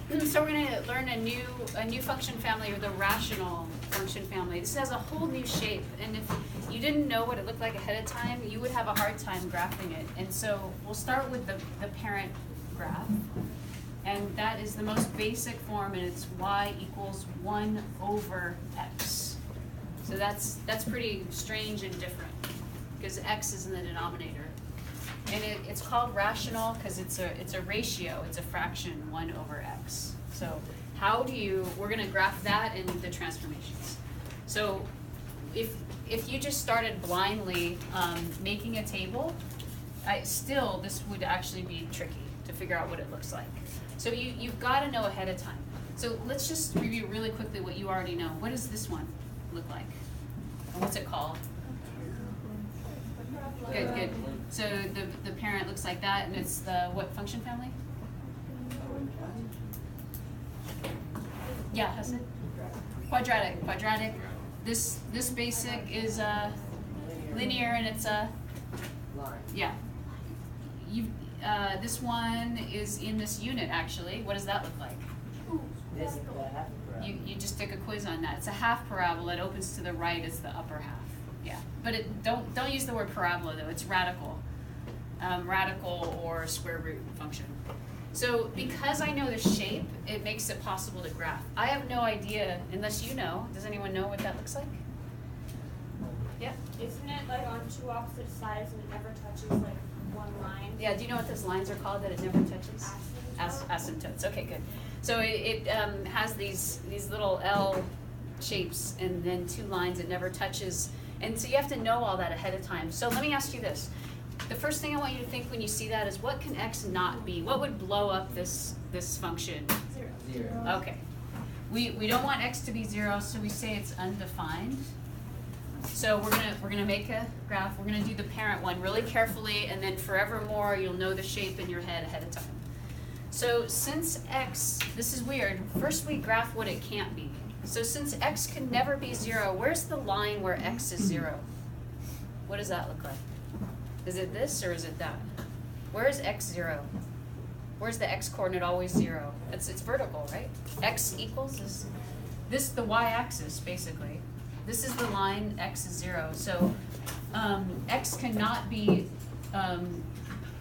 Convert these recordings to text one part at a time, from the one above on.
So we're going to learn a new function family, or the rational function family. This has a whole new shape, and if you didn't know what it looked like ahead of time, you would have a hard time graphing it. And so we'll start with the parent graph, and that is the most basic form, and it's y equals 1 over x. So that's pretty strange and different, because x is in the denominator. And it's called rational because it's a ratio, it's a fraction, 1 over x. So we're going to graph that in the transformations. So if you just started blindly making a table, this would actually be tricky to figure out what it looks like. So you've got to know ahead of time. So let's just review really quickly what you already know. What does this one look like? And what's it called? Good. So the parent looks like that, and it's the what function family? Yeah, that's it. Quadratic. This basic is linear, and it's a yeah. This one is in this unit actually. What does that look like? You just took a quiz on that. It's a half parabola. It opens to the right as the upper half. Yeah, but don't use the word parabola though. It's radical, radical or square root function. So because I know the shape, it makes it possible to graph. I have no idea unless you know. Does anyone know what that looks like? Yeah. Isn't it like on two opposite sides and it never touches like one line? Yeah. Do you know what those lines are called that it never touches? Asymptotes. Okay, good. So it has these little L shapes and then two lines. It never touches. And so you have to know all that ahead of time. So let me ask you this. The first thing I want you to think when you see that is, what can x not be? What would blow up this function? 0. Okay. We don't want x to be 0, so we say it's undefined. So we're gonna make a graph. We're gonna do the parent one really carefully, and then forevermore you'll know the shape in your head ahead of time. So since x, this is weird, first we graph what it can't be. So since x can never be 0, where's the line where x is 0? What does that look like? Is it this or is it that? Where is x 0? Where's the x coordinate always 0? It's vertical, right? X equals this the y-axis basically. This is the line x is 0. So x cannot be,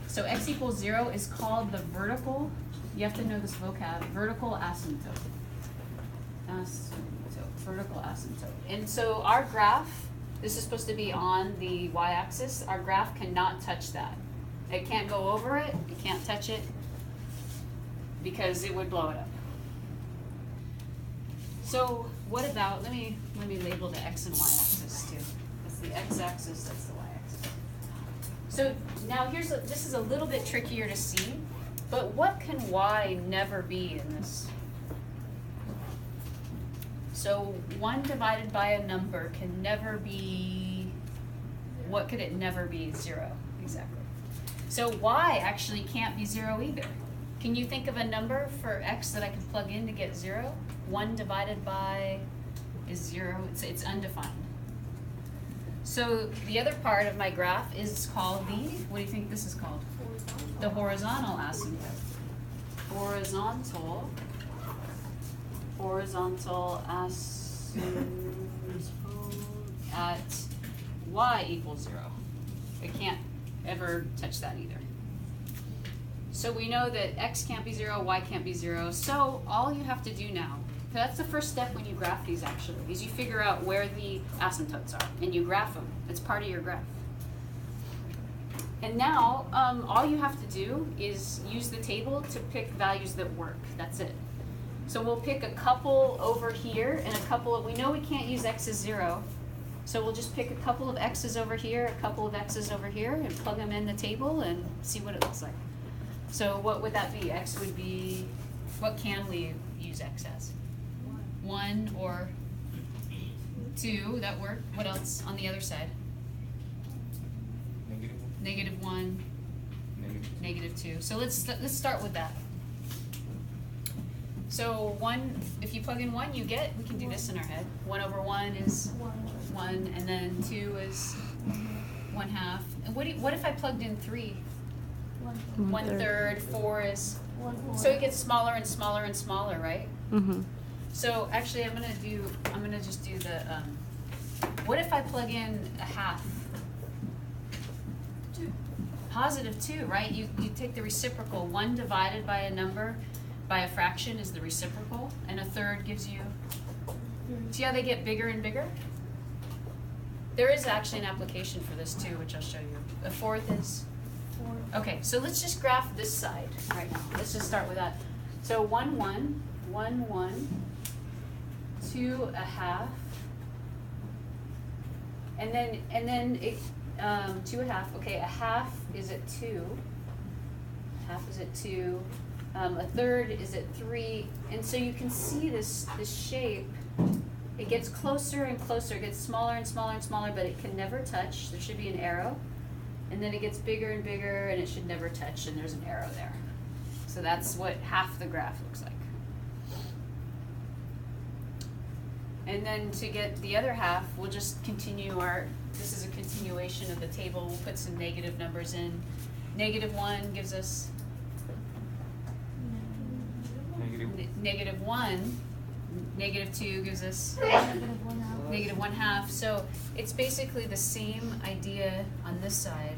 so x equals 0 is called the vertical, you have to know this vocab, vertical asymptote. Vertical asymptote. And so our graph, this is supposed to be on the y-axis. Our graph cannot touch that. It can't go over it. It can't touch it because it would blow it up. So what about, let me label the x and y-axis too. That's the x-axis, that's the y-axis. So now this is a little bit trickier to see, but what can y never be in this? So 1 divided by a number can never be, what could it never be? 0, exactly. So y actually can't be 0 either. Can you think of a number for x that I can plug in to get 0? 1 divided by is 0, it's undefined. So the other part of my graph is called what do you think this is called? The horizontal asymptote. Horizontal asymptote at y equals 0. It can't ever touch that either. So we know that x can't be 0, y can't be 0. So all you have to do now, that's the first step when you graph these actually, is you figure out where the asymptotes are and you graph them. It's part of your graph. And now all you have to do is use the table to pick values that work. That's it. So we'll pick a couple over here and a couple of, we know we can't use x as 0. So we'll just pick a couple of x's over here, a couple of x's over here, and plug them in the table and see what it looks like. So what would that be? X would be, what can we use x as? 1 or 2, that worked. What else on the other side? -1, -2. So let's start with that. So 1, if you plug in 1, we can do this in our head. 1 over 1 is 1, and then 2 is 1/2. And what if I plugged in 3? 1/3, 4 is So it gets smaller and smaller and smaller, right? Mm-hmm. So actually, I'm gonna just do the, what if I plug in a half? 2. Positive 2, right? You take the reciprocal. 1 divided by a number, by a fraction is the reciprocal, and a third gives you, see how they get bigger and bigger? There is actually an application for this too, which I'll show you. A fourth is? 4. Okay, so let's just graph this side right now. Let's just start with that. So 1, 1, 1, 1, 2, a half, and then it, 2 a half. Okay, a half is at 2. A half is at 2. A third is at 3, and so you can see this shape. It gets closer and closer. It gets smaller and smaller and smaller, but it can never touch. There should be an arrow. And then it gets bigger and bigger, and it should never touch, and there's an arrow there. So that's what half the graph looks like. And then to get the other half, we'll just continue this is a continuation of the table. We'll put some negative numbers in. -1 gives us -1. -2 gives us -1/2. So it's basically the same idea on this side,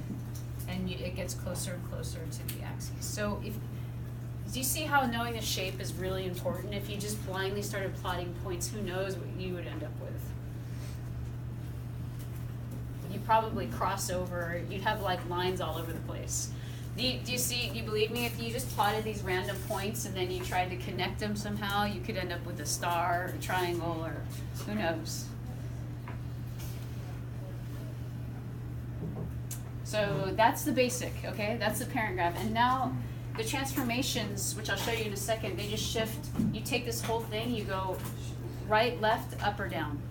and it gets closer and closer to the axis. So do you see how knowing the shape is really important? If you just blindly started plotting points, who knows what you would end up with? You'd probably cross over. You'd have like lines all over the place. Do you believe me? If you just plotted these random points and then you tried to connect them somehow, you could end up with a star, or a triangle, or who knows? So that's the basic, okay? That's the parent graph. And now the transformations, which I'll show you in a second, they just shift. You take this whole thing, you go right, left, up, or down.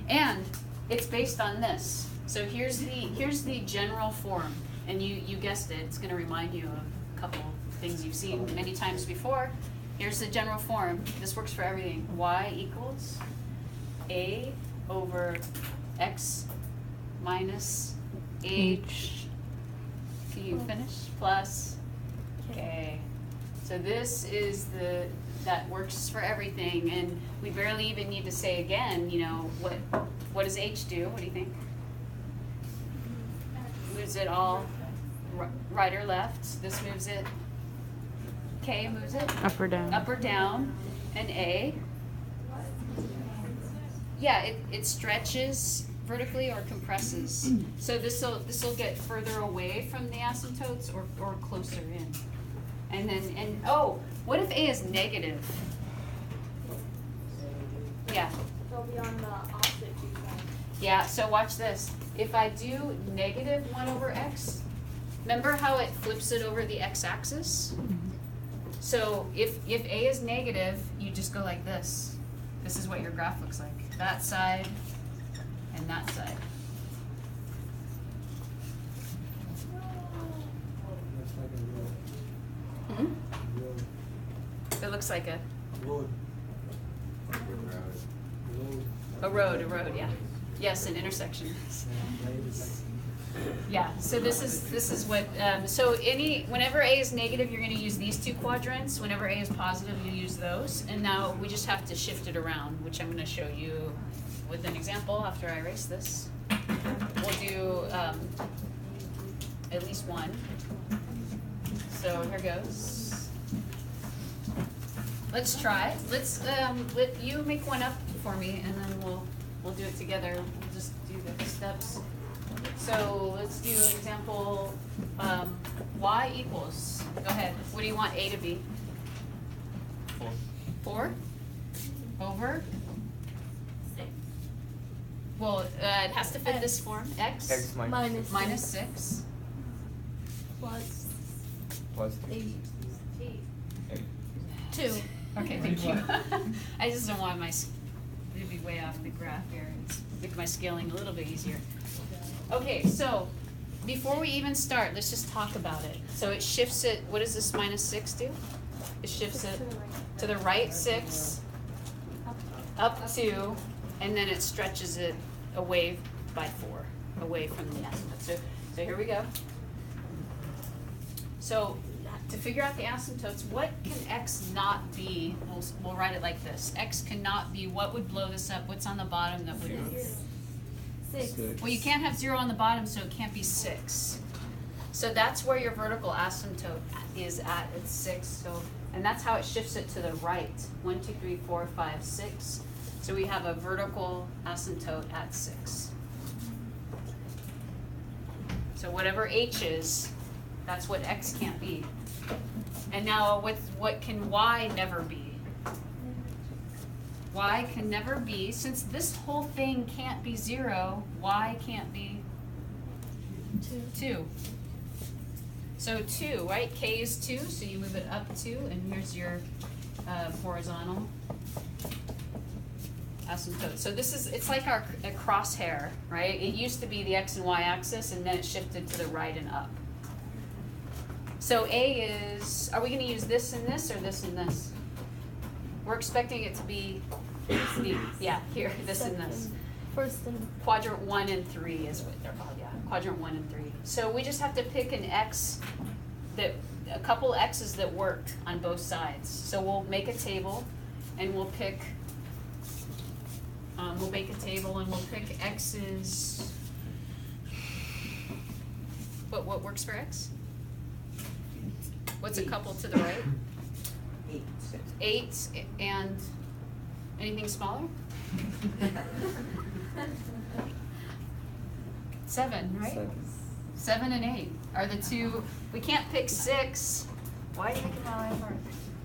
And it's based on this. So here's the general form. And you guessed it, it's gonna remind you of a couple things you've seen many times before. Here's the general form. This works for everything. Y equals A over X minus H. Can you finish? Plus K. So this is that works for everything, and we barely even need to say again, you know, what does H do? What do you think? Moves it all right or left. This moves it. K moves it Up or down. up or down, and A. Yeah, it stretches vertically or compresses. So this'll get further away from the asymptotes or closer in. And oh, what if A is negative? Yeah. They'll be on the opposite 2 sides. Yeah, so watch this. If I do -1 over X, remember how it flips it over the X-axis? So if A is negative, you just go like this. This is what your graph looks like. That side and that side. It looks like a road, yeah. Yes, an intersection. Yeah, so this is what, so whenever A is negative, you're gonna use these 2 quadrants. Whenever A is positive, you use those. And now we just have to shift it around, which I'm gonna show you with an example after I erase this. We'll do at least one. So here goes. Let's try. Let's let you make one up for me, and then we'll do it together. We'll just do the steps. So let's do an example. Y equals. Go ahead. What do you want A to be? 4 over. 6. Well, it has to fit this form. X minus 6 Plus plus 8. 2. Okay, thank you. I just don't want to be way off the graph here. It's make my scaling a little bit easier. Okay, so before we even start, let's just talk about it. So it shifts it. What does this -6 do? It shifts it to the right 6, up 2, and then it stretches it away by 4, away from the asymptote. So here we go. So to figure out the asymptotes, what can x not be? We'll write it like this. X cannot be, what would blow this up? What's on the bottom that would? 6. Well, you can't have 0 on the bottom, so it can't be 6. So that's where your vertical asymptote is at. It's 6. So, and that's how it shifts it to the right. 1, 2, 3, 4, 5, 6. So we have a vertical asymptote at 6. So whatever h is, that's what x can't be. And now what can y never be? Y can never be, since this whole thing can't be 0, y can't be 2. So 2, right? K is 2, so you move it up 2, and here's your horizontal asymptote. So this is, it's like a crosshair, right? It used to be the x and y axis, and then it shifted to the right and up. So A is, are we going to use this and this, or this and this? We're expecting it to be, yeah, here, this and this. First and Quadrant 1 and 3 is what they're called, yeah. Quadrant 1 and 3. So we just have to pick an x that, a couple x's that work on both sides. So we'll make a table, and we'll pick, x's, what works for x? What's a couple to the right? 8, and anything smaller? 7, right? 7 and 8 are the two. We can't pick 6. Why are you making my life hard?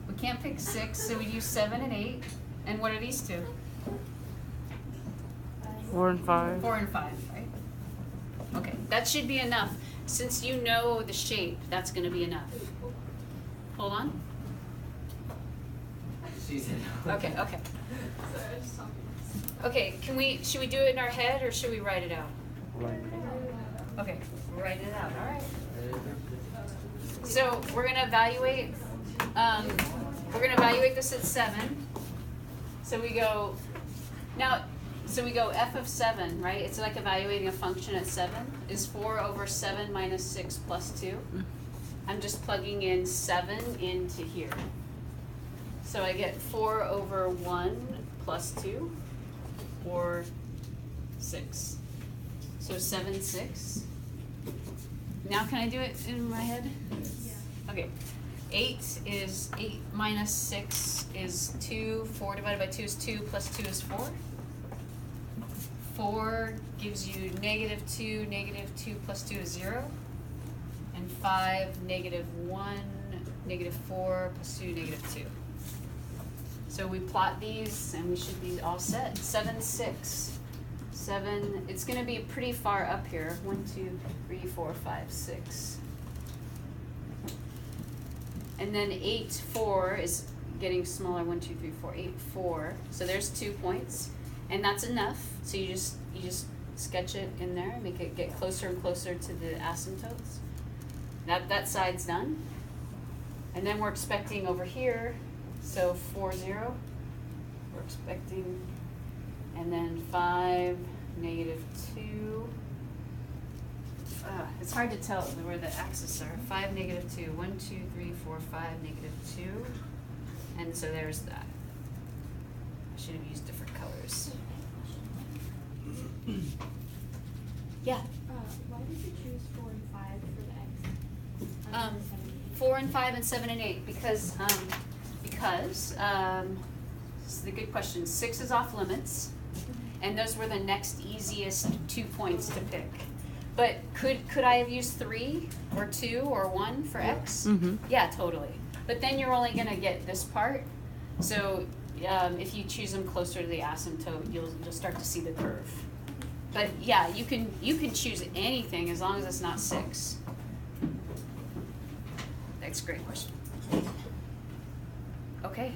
We can't pick 6, so we use 7 and 8. And what are these two? 4 and 5. 4 and 5, right? Okay, that should be enough. Since you know the shape, that's going to be enough. Hold on. Okay. Okay, should we do it in our head, or should we write it out? Okay, we'll write it out, all right. So we're gonna evaluate this at 7. So we go f of 7, right? It's like evaluating a function at 7 is 4 over 7 minus 6 plus 2. I'm just plugging in 7 into here. So I get 4 over 1 plus 2, or 6. So 7, 6. Now can I do it in my head? Yeah. Okay. 8 minus 6 is 2. 4 divided by 2 is 2, plus 2 is 4. 4 gives you negative 2 plus 2 is 0. And 5, negative 1, negative 4 plus 2, negative 2. So we plot these, and we should be all set. 7, 6. 7, it's going to be pretty far up here. 1, 2, 3, 4, 5, 6. And then 8, 4 is getting smaller. 1, 2, 3, 4, 8, 4. So there's 2 points, and that's enough. So you just sketch it in there, make it get closer and closer to the asymptotes. That side's done. And then we're expecting over here, so 4, 0. We're expecting, and then 5, negative 2. It's hard to tell where the axes are. 5, negative 2. 1, 2, 3, 4, 5, negative 2. And so there's that. I should have used different colors. Yeah. Why did you choose 4 and 5 for the x? 4 and 5 and 7 and 8 because this is a good question. 6 is off limits, and those were the next easiest 2 points to pick. But could I have used 3 or 2 or 1 for x? Mm-hmm. Yeah, totally. But then you're only gonna get this part. So if you choose them closer to the asymptote, you'll start to see the curve. But yeah, you can choose anything as long as it's not 6. That's a great question. Okay,